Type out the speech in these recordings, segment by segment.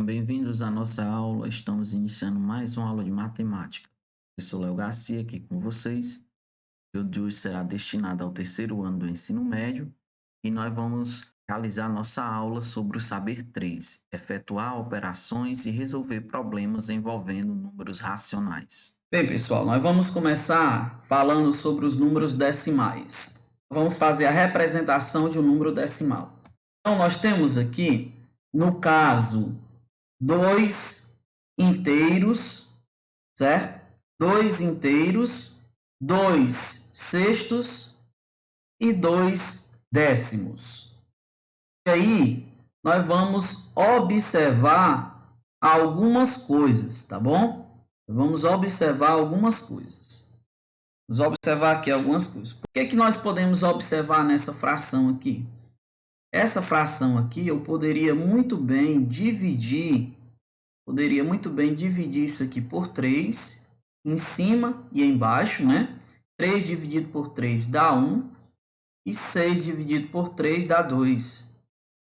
Bem-vindos à nossa aula. Estamos iniciando mais uma aula de matemática. Eu sou Léo Garcia, aqui com vocês. O de hoje será destinado ao terceiro ano do ensino médio e nós vamos realizar nossa aula sobre o saber 3, efetuar operações e resolver problemas envolvendo números racionais. Bem, pessoal, nós vamos começar falando sobre os números decimais. Vamos fazer a representação de um número decimal. Então, nós temos aqui, no caso, 2 inteiros, certo? 2 inteiros, 2 sextos e 2 décimos. E aí, nós vamos observar algumas coisas, tá bom? Vamos observar algumas coisas. Vamos observar aqui algumas coisas. Por que nós podemos observar nessa fração aqui? Essa fração aqui eu poderia muito bem dividir isso aqui por 3, em cima e embaixo, né? 3 dividido por 3 dá 1, e 6 dividido por 3 dá 2.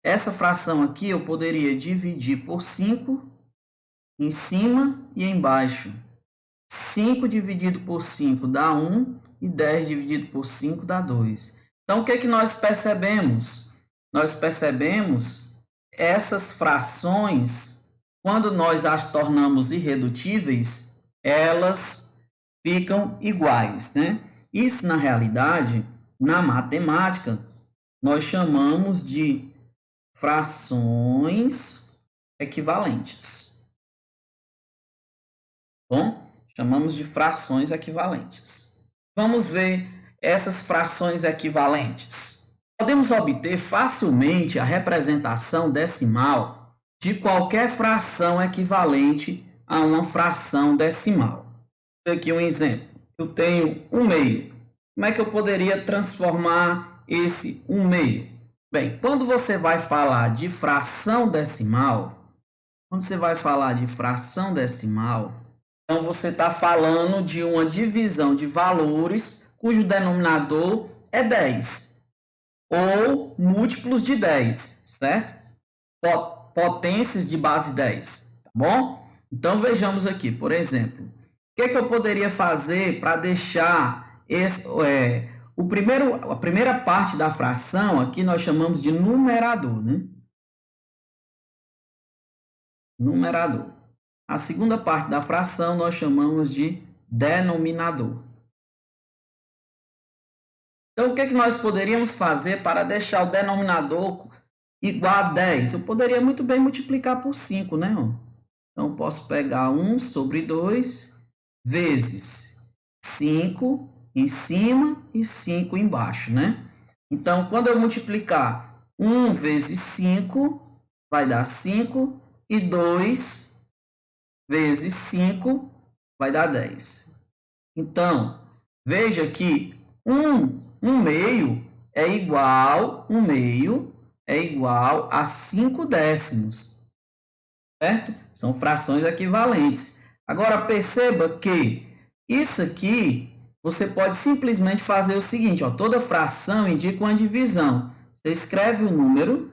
Essa fração aqui eu poderia dividir por 5, em cima e embaixo. 5 dividido por 5 dá 1, e 10 dividido por 5 dá 2. Então, o que nós percebemos? Nós percebemos essas frações, quando nós as tornamos irredutíveis, elas ficam iguais, né? Isso, na realidade, na matemática, nós chamamos de frações equivalentes. Bom, chamamos de frações equivalentes. Vamos ver essas frações equivalentes. Podemos obter facilmente a representação decimal de qualquer fração equivalente a uma fração decimal. Aqui um exemplo. Eu tenho 1/2. Como é que eu poderia transformar esse 1/2? Bem, quando você vai falar de fração decimal, então você está falando de uma divisão de valores cujo denominador é 10. Ou múltiplos de 10, certo? Potências de base 10, tá bom? Então, vejamos aqui, por exemplo, o que eu poderia fazer para deixar a primeira parte da fração, aqui nós chamamos de numerador, né? Numerador. A segunda parte da fração nós chamamos de denominador. Então, o que nós poderíamos fazer para deixar o denominador igual a 10? Eu poderia muito bem multiplicar por 5, né? Então, eu posso pegar 1 sobre 2 vezes 5 em cima e 5 embaixo, né? Então, quando eu multiplicar 1 vezes 5, vai dar 5, e 2 vezes 5 vai dar 10. Então, veja que 1/2 é igual a 5 décimos, certo? São frações equivalentes. Agora, perceba que isso aqui, você pode simplesmente fazer o seguinte, ó, toda fração indica uma divisão. Você escreve o número,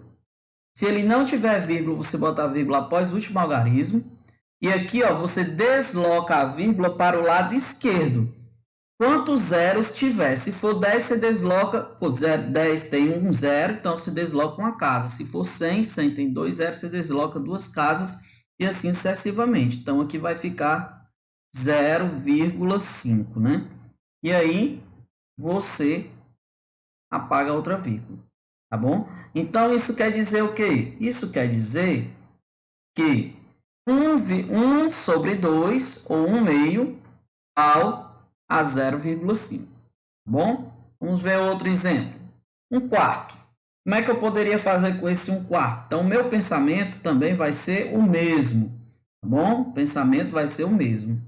se ele não tiver vírgula, você bota a vírgula após o último algarismo, e aqui, ó, você desloca a vírgula para o lado esquerdo. Quantos zeros tiver? Se for 10, você desloca... 10 tem um zero, então você desloca uma casa. Se for 100, 100 tem 2 zeros, você desloca 2 casas e assim sucessivamente. Então, aqui vai ficar 0,5, né? E aí, você apaga a outra vírgula, tá bom? Então, isso quer dizer o quê? Isso quer dizer que 1 sobre 2, ou 1/2, a 0,5. Bom? Vamos ver outro exemplo. 1/4. Como é que eu poderia fazer com esse 1/4? Então, o meu pensamento também vai ser o mesmo. Tá bom? O pensamento vai ser o mesmo.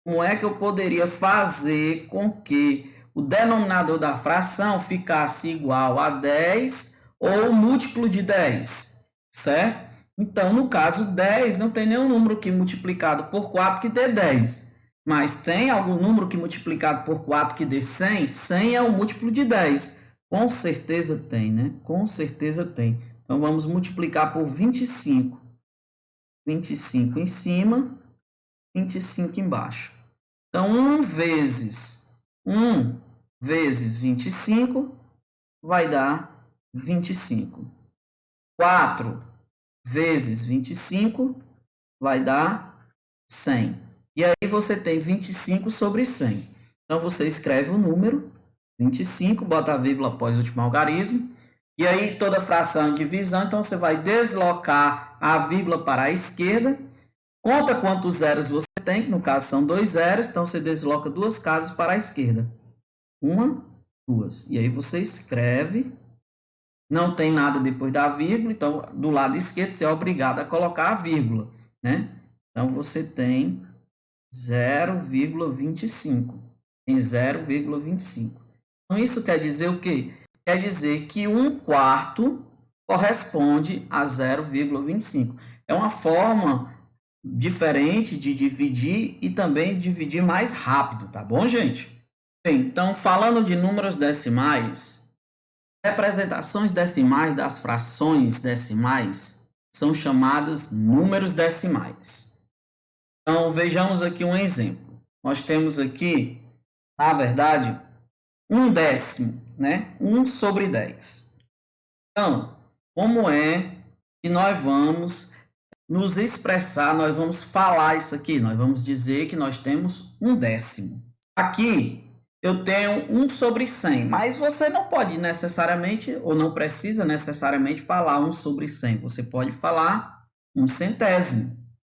Como é que eu poderia fazer com que o denominador da fração ficasse igual a 10 ou múltiplo de 10? Certo? Então, no caso 10, não tem nenhum número que multiplicado por 4 que dê 10. Mas tem algum número que multiplicado por 4 que dê 100? 100 é o múltiplo de 10. Com certeza tem, né? Com certeza tem. Então, vamos multiplicar por 25. 25 em cima, 25 embaixo. Então, 1 vezes 25 vai dar 25. 4 vezes 25 vai dar 100. E aí você tem 25 sobre 100. Então, você escreve o número 25, bota a vírgula após o último algarismo. E aí, toda fração é divisão, então você vai deslocar a vírgula para a esquerda. Conta quantos zeros você tem, que no caso são 2 zeros, então você desloca 2 casas para a esquerda. 1, 2. E aí você escreve, não tem nada depois da vírgula, então do lado esquerdo você é obrigado a colocar a vírgula, né? Então você tem 0,25. Tem 0,25. Então isso quer dizer o quê? Quer dizer que 1/4 corresponde a 0,25. É uma forma diferente de dividir e também dividir mais rápido, tá bom, gente? Bem, então, falando de números decimais, representações decimais das frações decimais são chamadas números decimais. Então, vejamos aqui um exemplo. Nós temos aqui, na verdade, 1/10, né? 1 sobre 10. Então, como é que nós vamos nos expressar, nós vamos falar isso aqui, nós vamos dizer que nós temos 1/10. Aqui eu tenho 1 sobre 100, mas você não pode necessariamente, ou não precisa necessariamente falar 1 sobre 100, você pode falar 1 centésimo.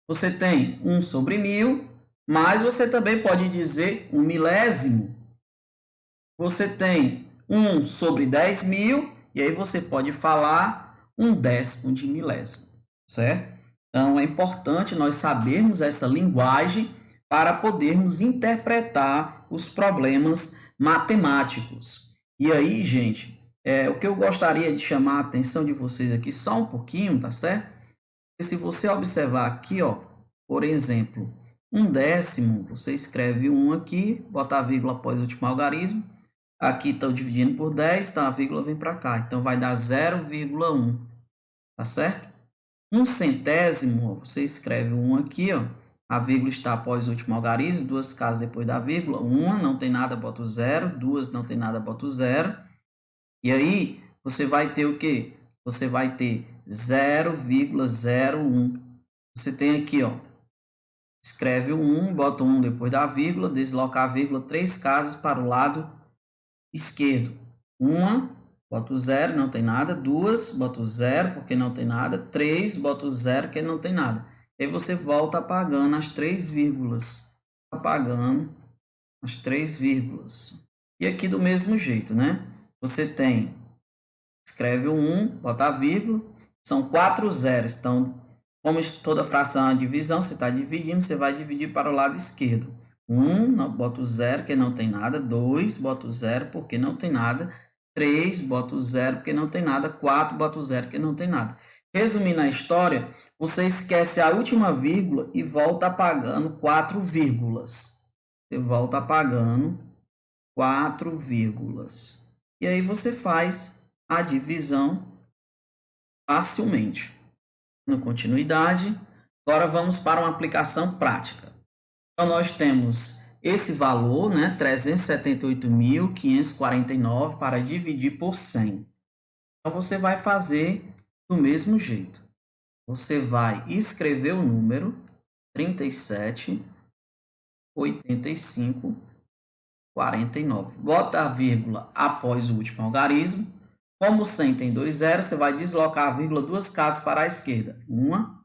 Você tem 1 sobre 1000, mas você também pode dizer 1 milésimo. Você tem 1 sobre 10.000, e aí você pode falar 1/10 de milésimo, certo? Então, é importante nós sabermos essa linguagem para podermos interpretar os problemas matemáticos. E aí, gente, o que eu gostaria de chamar a atenção de vocês aqui só um pouquinho, tá certo? Se você observar aqui, ó, por exemplo, 1/10, você escreve 1 aqui, bota a vírgula após o último algarismo. Aqui estou dividindo por 10, então a vírgula vem para cá. Então, vai dar 0,1, tá certo? 1 centésimo, você escreve 1 aqui, ó. A vírgula está após o último algarismo, 2 casas depois da vírgula. 1 não tem nada, bota o 0. 2 não tem nada, bota o 0. E aí, você vai ter o quê? Você vai ter 0,01. Você tem aqui, ó. Escreve o 1, bota o 1 depois da vírgula, desloca a vírgula 3 casas para o lado esquerdo. 1, bota o 0, não tem nada. 2, bota o 0, porque não tem nada. 3, bota o 0, porque não tem nada. Aí você volta apagando as 3 vírgulas. Apagando as 3 vírgulas. E aqui do mesmo jeito, né? Você tem, escreve o 1, bota a vírgula. São 4 zeros. Então, como toda fração é divisão, você está dividindo, você vai dividir para o lado esquerdo. 1, bota o 0, porque não tem nada. 2, bota o 0, porque não tem nada. 3, bota o 0, porque não tem nada. 4, bota o 0, porque não tem nada. Resumindo a história, você esquece a última vírgula e volta apagando 4 vírgulas. Você volta apagando 4 vírgulas. E aí você faz a divisão facilmente. Na continuidade, agora vamos para uma aplicação prática. Então, nós temos esse valor, né, 378.549, para dividir por 100. Então, você vai fazer do mesmo jeito. Você vai escrever o número 37,85,49. Bota a vírgula após o último algarismo. Como 100 tem 2 zeros, você vai deslocar a vírgula 2 casas para a esquerda. 1,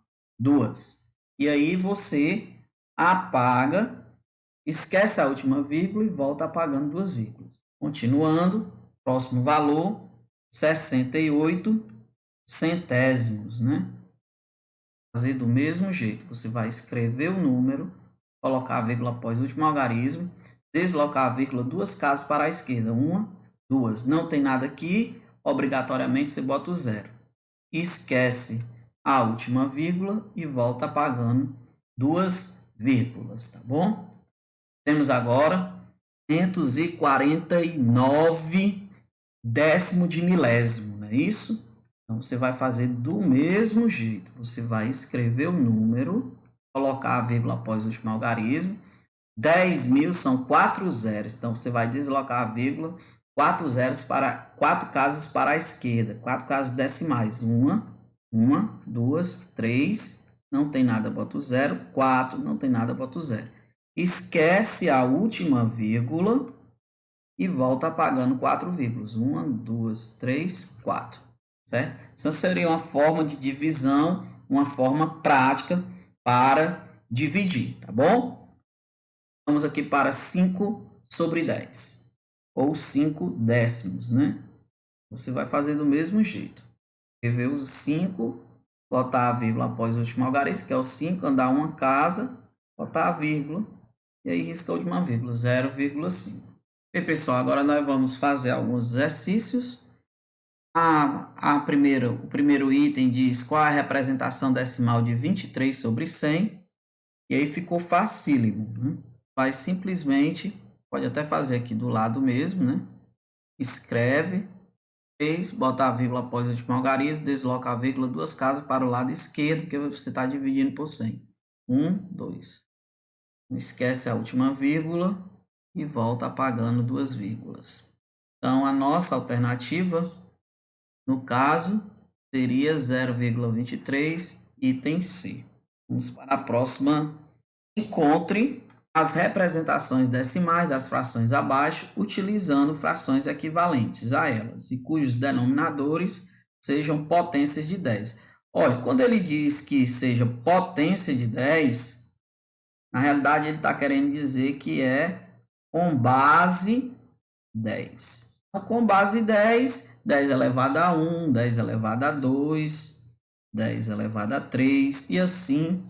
2. E aí você apaga, esquece a última vírgula e volta apagando 2 vírgulas. Continuando, próximo valor, 68 centésimos, né? Fazer do mesmo jeito. Você vai escrever o número, colocar a vírgula após o último algarismo, deslocar a vírgula 2 casas para a esquerda. 1, 2. Não tem nada aqui, obrigatoriamente você bota o 0. Esquece a última vírgula e volta apagando 2 vírgulas, tá bom? Temos agora 549 décimo de milésimo, não é isso? Então, você vai fazer do mesmo jeito. Você vai escrever o número, colocar a vírgula após o último algarismo. 10.000 são 4 zeros. Então, você vai deslocar a vírgula 4 zeros para 4 casas para a esquerda. 4 casas decimais. 1, 2, 3. Não tem nada, bota o 0. 4, não tem nada, bota o 0. Esquece a última vírgula e volta apagando 4 vírgulas. 1, 2, 3, 4. Certo? Isso seria uma forma de divisão, uma forma prática para dividir, tá bom? Vamos aqui para 5/10, ou 5 décimos, né? Você vai fazer do mesmo jeito. Escrever os 5, botar a vírgula após o último algarismo, que é o 5, andar uma casa, botar a vírgula, e aí risca a última vírgula, 0,5. E pessoal, agora nós vamos fazer alguns exercícios. O primeiro item diz qual é a representação decimal de 23/100. E aí ficou facílimo, né? Vai simplesmente, pode até fazer aqui do lado mesmo, né? Escreve 3, bota a vírgula após o último algarismo, desloca a vírgula 2 casas para o lado esquerdo, porque você está dividindo por 100. 1, 2. Não esquece a última vírgula e volta apagando 2 vírgulas. Então, a nossa alternativa, no caso, seria 0,23, item C. Vamos para a próxima. Encontre as representações decimais das frações abaixo, utilizando frações equivalentes a elas, e cujos denominadores sejam potências de 10. Olha, quando ele diz que seja potência de 10, na realidade ele está querendo dizer que é com base 10. Então, com base 10, 10 elevado a 1, 10 elevado a 2, 10 elevado a 3, e assim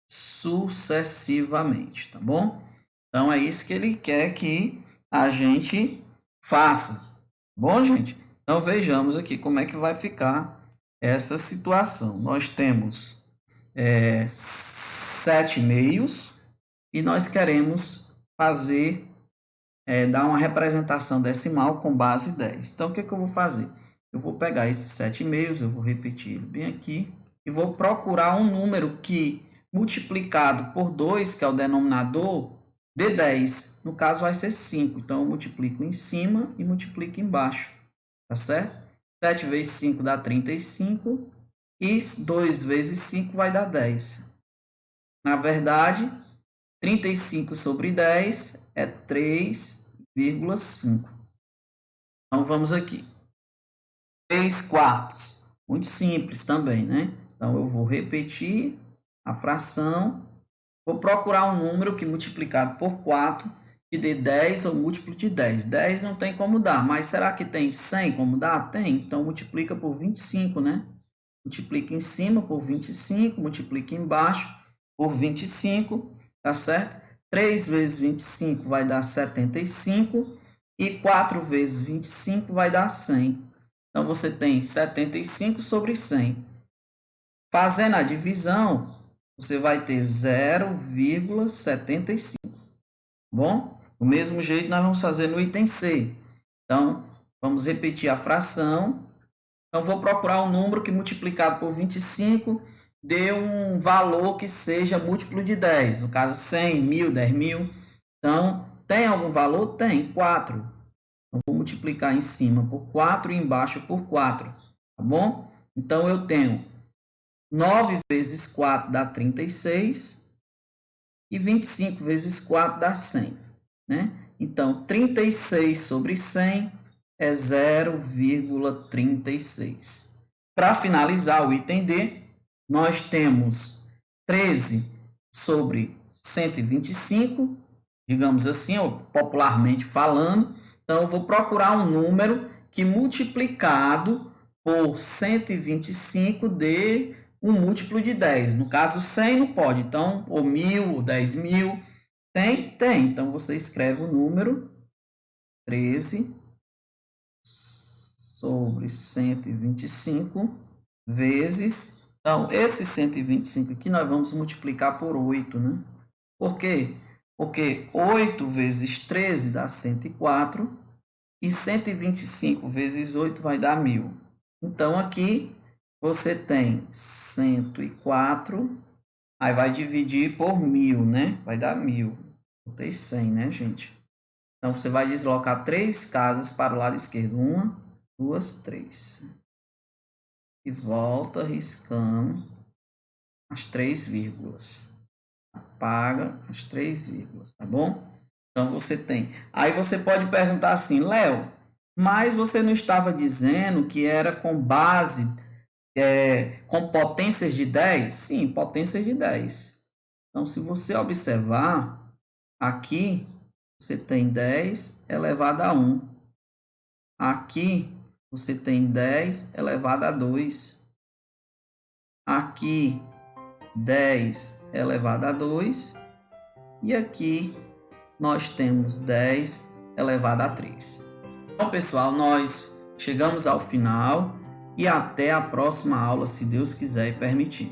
sucessivamente, tá bom? Então, é isso que ele quer que a gente faça. Bom, gente? Então, vejamos aqui como é que vai ficar essa situação. Nós temos 7 meios e nós queremos fazer, dar uma representação decimal com base 10. Então, o que eu vou fazer? Eu vou pegar esses 7 meios, eu vou repetir ele bem aqui, e vou procurar um número que, multiplicado por 2, que é o denominador, dê 10. No caso, vai ser 5. Então, eu multiplico em cima e multiplico embaixo. Tá certo? 7 vezes 5 dá 35. E 2 vezes 5 vai dar 10. Na verdade, 35/10 é 3,5. Então, vamos aqui. 3/4. Muito simples também, né? Então, eu vou repetir a fração. Vou procurar um número que multiplicado por 4, que dê 10 ou múltiplo de 10. 10 não tem como dar, mas será que tem 100 como dar? Tem. Então, multiplica por 25, né? Multiplica em cima por 25, multiplica embaixo por 25, tá certo? 3 vezes 25 vai dar 75 e 4 vezes 25 vai dar 100. Então, você tem 75/100. Fazendo a divisão, você vai ter 0,75. Bom? Do mesmo jeito, nós vamos fazer no item C. Então, vamos repetir a fração. Então, vou procurar um número que multiplicado por 25 dê um valor que seja múltiplo de 10. No caso, 100, 1.000, 10.000. Então, tem algum valor? Tem, 4. Então, vou multiplicar em cima por 4 e embaixo por 4. Tá bom? Então, eu tenho 9 vezes 4 dá 36 e 25 vezes 4 dá 100. Né? Então, 36/100 é 0,36. Para finalizar o item D, nós temos 13/125, digamos assim, popularmente falando. Então, eu vou procurar um número que multiplicado por 125 dê um múltiplo de 10. No caso, 100 não pode. Então, ou 1.000, ou 10.000. Tem? Tem. Então, você escreve o número 13/125 vezes... Então, esse 125 aqui nós vamos multiplicar por 8, né? Por quê? Porque 8 vezes 13 dá 104 e 125 vezes 8 vai dar 1.000. Então, aqui você tem 104, aí vai dividir por 1000, né? Vai dar 1000. Botei 100, né, gente? Então, você vai deslocar 3 casas para o lado esquerdo. 1, 2, 3. E volta riscando as 3 vírgulas. Apaga as 3 vírgulas, tá bom? Então, você tem... Aí você pode perguntar assim, Léo, mas você não estava dizendo que era com base... com potências de 10? Sim, potências de 10. Então, se você observar, aqui você tem 10 elevado a 1. Aqui você tem 10 elevado a 2. Aqui 10 elevado a 2. E aqui nós temos 10 elevado a 3. Então, pessoal, nós chegamos ao final e até a próxima aula, se Deus quiser e permitir.